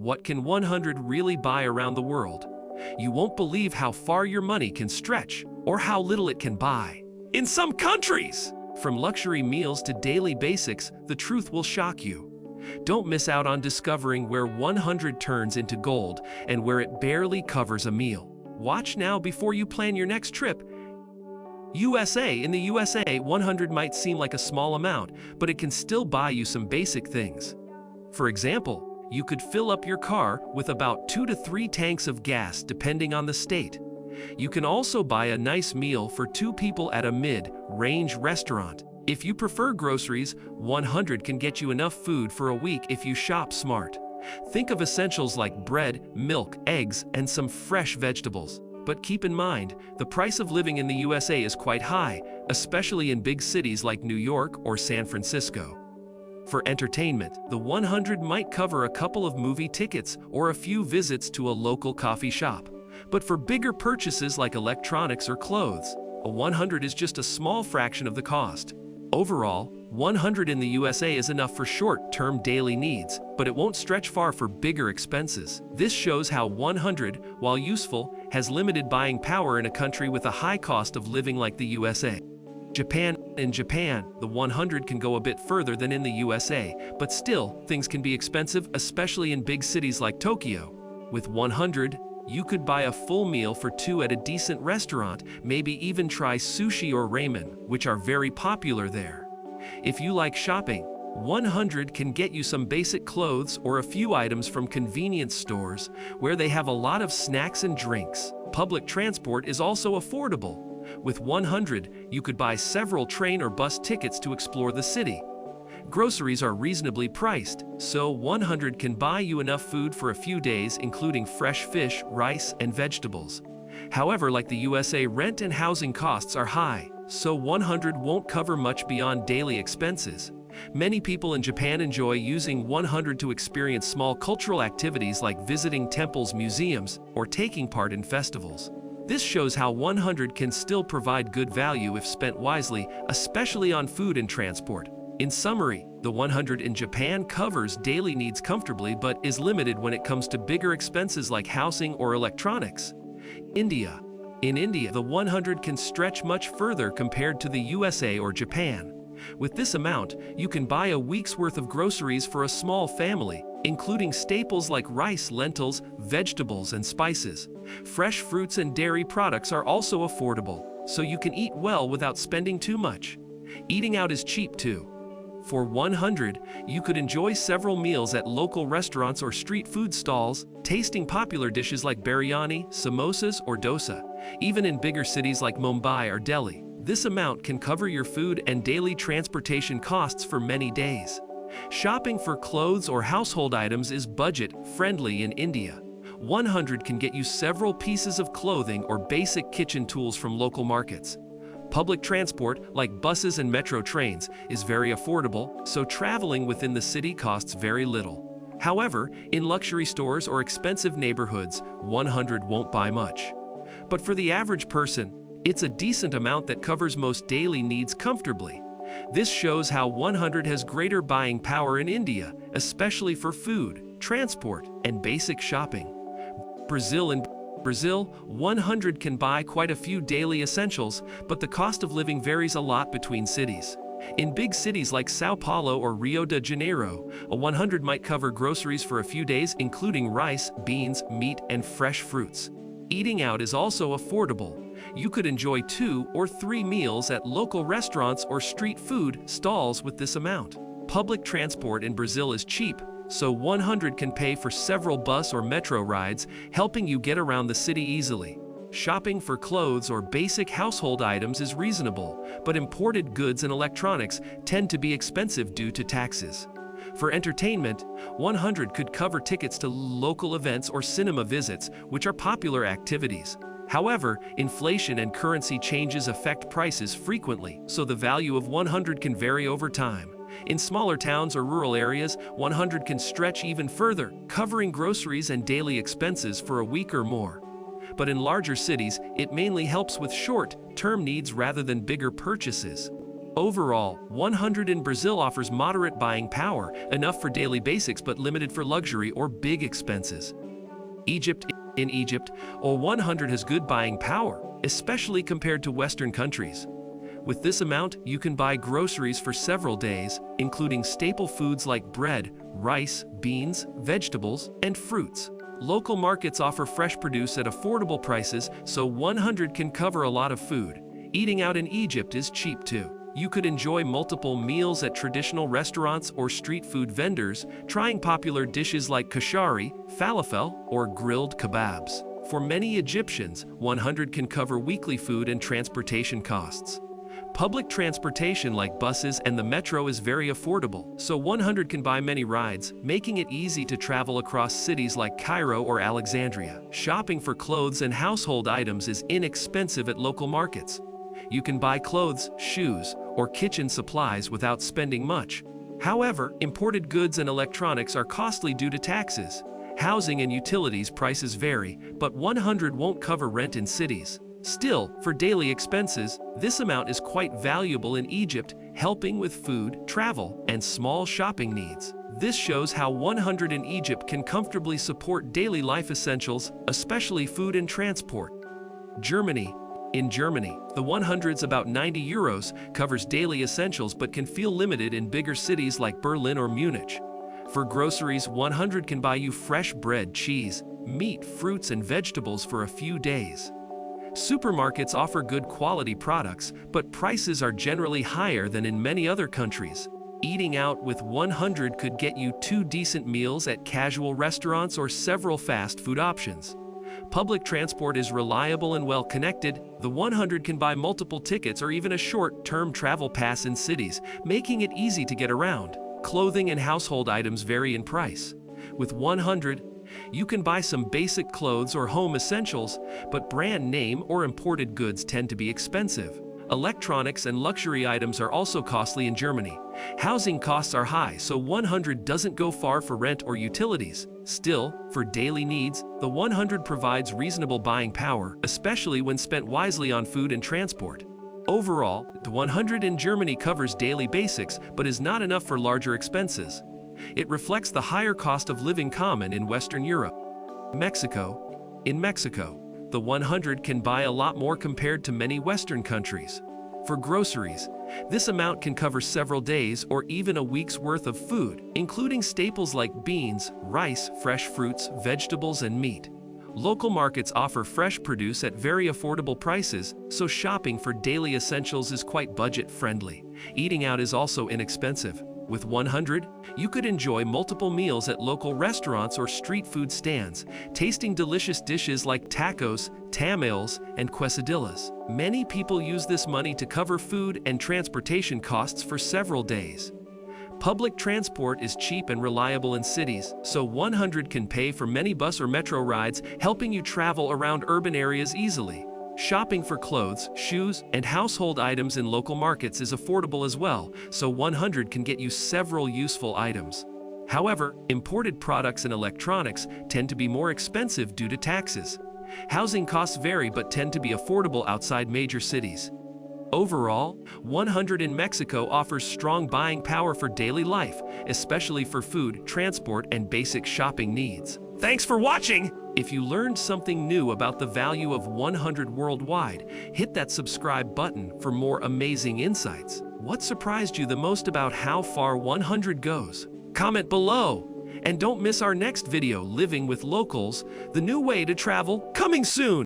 what can 100 really buy around the world? You won't believe how far your money can stretch or how little it can buy. In some countries! From luxury meals to daily basics, the truth will shock you. Don't miss out on discovering where 100 turns into gold and where it barely covers a meal. Watch now before you plan your next trip. USA. In the USA, 100 might seem like a small amount, but it can still buy you some basic things. For example, you could fill up your car with about 2 to 3 tanks of gas depending on the state. You can also buy a nice meal for 2 people at a mid-range restaurant. If you prefer groceries, 100 can get you enough food for a week if you shop smart. Think of essentials like bread, milk, eggs, and some fresh vegetables. But keep in mind, the price of living in the USA is quite high, especially in big cities like New York or San Francisco. For entertainment, the 100 might cover a couple of movie tickets or a few visits to a local coffee shop. But for bigger purchases like electronics or clothes, a 100 is just a small fraction of the cost. Overall, 100 in the USA is enough for short-term daily needs, but it won't stretch far for bigger expenses. This shows how 100, while useful, has limited buying power in a country with a high cost of living like the USA. Japan. In Japan, the 100 can go a bit further than in the USA, but still, things can be expensive, especially in big cities like Tokyo. With 100, you could buy a full meal for 2 at a decent restaurant, maybe even try sushi or ramen, which are very popular there. If you like shopping, 100 can get you some basic clothes or a few items from convenience stores where they have a lot of snacks and drinks. Public transport is also affordable. With 100, you could buy several train or bus tickets to explore the city. Groceries are reasonably priced, so 100 can buy you enough food for a few days, including fresh fish, rice, and vegetables. However, like the USA, rent and housing costs are high, so 100 won't cover much beyond daily expenses. Many people in Japan enjoy using 100 to experience small cultural activities like visiting temples, museums, or taking part in festivals. This shows how 100 can still provide good value if spent wisely, especially on food and transport. In summary, the 100 in Japan covers daily needs comfortably but is limited when it comes to bigger expenses like housing or electronics. India. In India, the 100 can stretch much further compared to the USA or Japan. With this amount, you can buy a week's worth of groceries for a small family, including staples like rice, lentils, vegetables, and spices. Fresh fruits and dairy products are also affordable, so you can eat well without spending too much. Eating out is cheap too. For 100, you could enjoy several meals at local restaurants or street food stalls, tasting popular dishes like biryani, samosas, or dosa. Even in bigger cities like Mumbai or Delhi, this amount can cover your food and daily transportation costs for many days. Shopping for clothes or household items is budget-friendly in India. 100 can get you several pieces of clothing or basic kitchen tools from local markets. Public transport, like buses and metro trains, is very affordable, so traveling within the city costs very little. However, in luxury stores or expensive neighborhoods, 100 won't buy much. But for the average person, it's a decent amount that covers most daily needs comfortably. This shows how 100 has greater buying power in India, especially for food, transport, and basic shopping. In Brazil, 100 can buy quite a few daily essentials, but the cost of living varies a lot between cities. In big cities like Sao Paulo or Rio de Janeiro, a 100 might cover groceries for a few days, including rice, beans, meat, and fresh fruits. Eating out is also affordable. You could enjoy 2 or 3 meals at local restaurants or street food stalls with this amount. Public transport in Brazil is cheap, so 100 can pay for several bus or metro rides, helping you get around the city easily. Shopping for clothes or basic household items is reasonable, but imported goods and electronics tend to be expensive due to taxes. For entertainment, 100 could cover tickets to local events or cinema visits, which are popular activities. However, inflation and currency changes affect prices frequently, so the value of 100 can vary over time. In smaller towns or rural areas, 100 can stretch even further, covering groceries and daily expenses for a week or more. But in larger cities, it mainly helps with short-term needs rather than bigger purchases. Overall, 100 in Brazil offers moderate buying power, enough for daily basics but limited for luxury or big expenses. In Egypt, a 100 has good buying power, especially compared to Western countries. With this amount, you can buy groceries for several days, including staple foods like bread, rice, beans, vegetables, and fruits. Local markets offer fresh produce at affordable prices, so 100 can cover a lot of food. Eating out in Egypt is cheap too. You could enjoy multiple meals at traditional restaurants or street food vendors, trying popular dishes like kashari, falafel, or grilled kebabs. For many Egyptians, 100 can cover weekly food and transportation costs. Public transportation like buses and the metro is very affordable, so 100 can buy many rides, making it easy to travel across cities like Cairo or Alexandria. Shopping for clothes and household items is inexpensive at local markets. You can buy clothes, shoes, or kitchen supplies without spending much. However, imported goods and electronics are costly due to taxes. Housing and utilities prices vary, but 100 won't cover rent in cities. Still, for daily expenses, this amount is quite valuable in Egypt, helping with food, travel, and small shopping needs. This shows how 100 in Egypt can comfortably support daily life essentials, especially food and transport. Germany. In Germany, the 100's about 90 euros covers daily essentials but can feel limited in bigger cities like Berlin or Munich. For groceries, 100 can buy you fresh bread, cheese, meat, fruits, and vegetables for a few days. Supermarkets offer good quality products, but prices are generally higher than in many other countries. Eating out with 100 could get you 2 decent meals at casual restaurants or several fast food options. Public transport is reliable and well connected. The 100 can buy multiple tickets or even a short-term travel pass in cities, making it easy to get around. Clothing and household items vary in price. With 100, you can buy some basic clothes or home essentials, but brand name or imported goods tend to be expensive. Electronics and luxury items are also costly in Germany. Housing costs are high, so 100 doesn't go far for rent or utilities. Still, for daily needs, the 100 provides reasonable buying power, especially when spent wisely on food and transport. Overall, the 100 in Germany covers daily basics, but is not enough for larger expenses. It reflects the higher cost of living common in Western Europe. Mexico. In Mexico, the 100 can buy a lot more compared to many Western countries. For groceries, this amount can cover several days or even a week's worth of food, including staples like beans, rice, fresh fruits, vegetables, and meat. Local markets offer fresh produce at very affordable prices, so shopping for daily essentials is quite budget-friendly. Eating out is also inexpensive. With 100, you could enjoy multiple meals at local restaurants or street food stands, tasting delicious dishes like tacos, tamales, and quesadillas. Many people use this money to cover food and transportation costs for several days. Public transport is cheap and reliable in cities, so 100 can pay for many bus or metro rides, helping you travel around urban areas easily. Shopping for clothes, shoes, and household items in local markets is affordable as well, so 100 can get you several useful items. However, imported products and electronics tend to be more expensive due to taxes. Housing costs vary but tend to be affordable outside major cities. Overall, 100 in Mexico offers strong buying power for daily life, especially for food, transport, and basic shopping needs. Thanks for watching! If you learned something new about the value of 100 worldwide, hit that subscribe button for more amazing insights. What surprised you the most about how far 100 goes? Comment below! And don't miss our next video, Living with Locals, the new way to travel, coming soon!